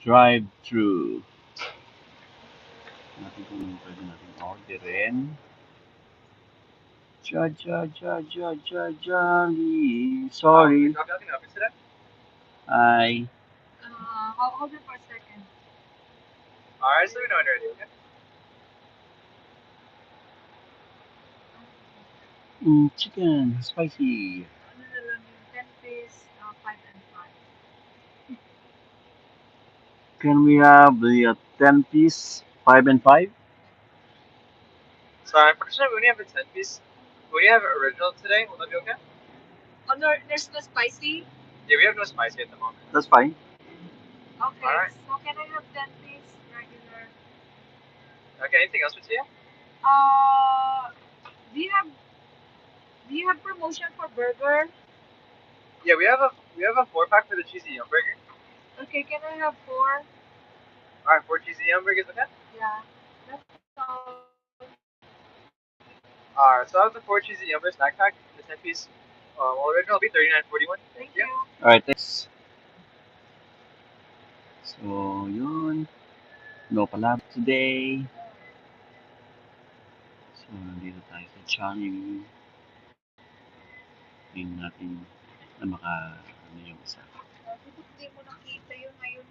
Drive-thru. Natin kung pwede natin orderin. Jolly. Sorry. Hi. Hold on for a second. Alright, so we know it already, okay? Chicken. Spicy. Ano na lang yung 10 piece, 5 and 5. Can we have the 10 piece, 5 and 5? So I'm pretty sure we only have a 10 piece. We only have original today. Will that be okay? Oh, no, there's no spicy? Yeah, we have no spicy at the moment. That's fine. Okay, Alright. so can I have 10 piece regular? Okay, anything else with you? Do you have promotion for burger? Yeah, we have a 4-pack for the cheesy yum burger. Okay, can I have 4? Alright, 4 cheesy yum burgers, okay? Yeah, that's all. Alright, so I have the 4 cheesy yum burger snack pack, the 10 piece. Original will be $39.41. Thank you. Alright, thanks. So, yun. No palab today. So, nandito tayo sa Jollibee. Tingnan natin na ano yung isa. Hindi mo nakita yun ngayon.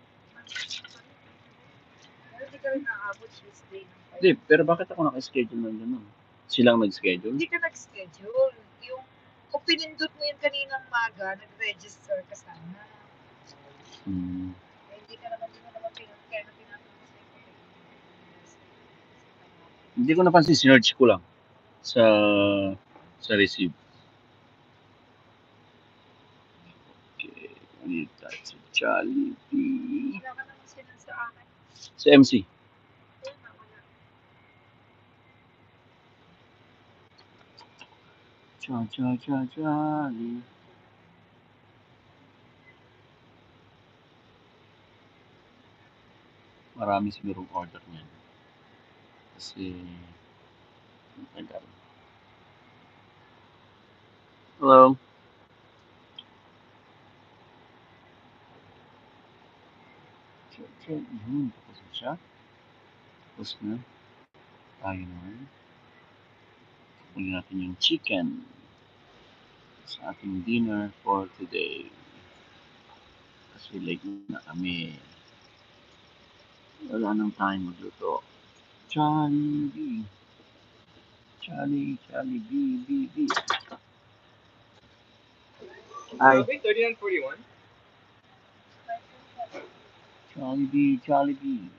Pero hindi ka rin naabot Tuesday. Hindi, pero bakit ako naka-schedule ng gano'n? Silang nag-schedule? Hindi ka nag-schedule. Kung pinindot mo yun kaninang maga, nag-register ka sana. Hindi ka naman pinindot. Kaya na tinatanong sa'yo. Hindi ko napansin, sinerch ko lang sa receive. Okay, dito tayo sa Jollibee. Wala ka naman sinun sa akin. Sa MC. Wala. Jolly. Marami sigurong order niyan. Kasi, tagal. Hello? Yun, tapos na siya. Tapos na. Tayo naman. Kunin natin yung chicken sa ating dinner for today. Kasi late na kami. Wala nang time magluto. Jollibee. Jollibee. Hi. It'll be $39.41. Jollibee.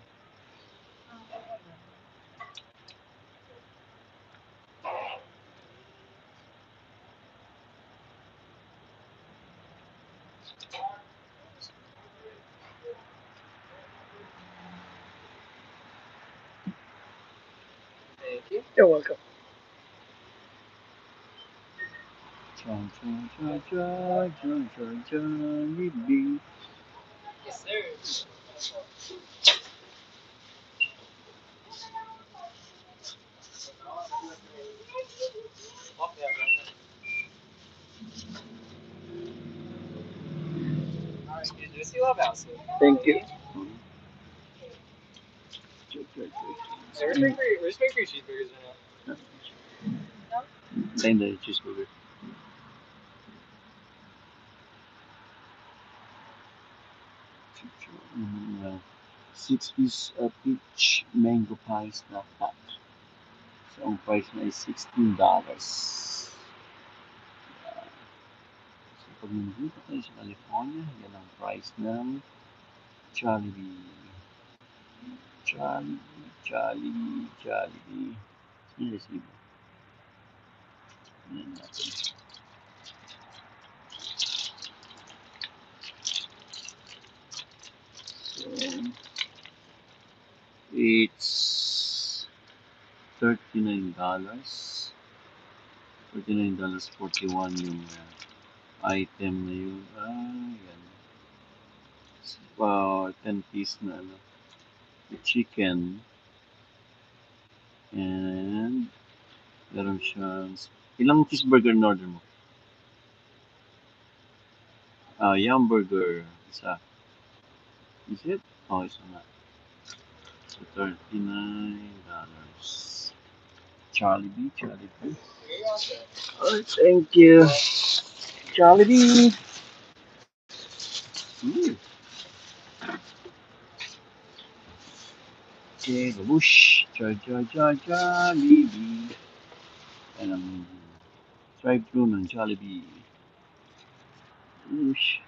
Thank you. You're welcome. Jollibee. Yes, sir. Alright, you do see love house. Thank you. Yeah, we're just waiting for your cheeseburgers right now. Same the cheeseburger. Mm, 6 piece peach mango pie snack pack. So, ang price na is $16. So, pag nandito kayo sa California, yan ang price ng Jollibee. Jollibee. Yung receive. Yan natin. So, it's $39. $39.41 yung item na yun. Yan. It's about 10 piece na the chicken. And meron siyang ilang cheeseburger in order mo? Yum burger. Isa. Is it? Oh, isa na. So, $39. Jollibee. Oh, thank you. Jollibee. Mm. Okay, babush. Jollibee. And drive-thru ng Jollibee. Babush.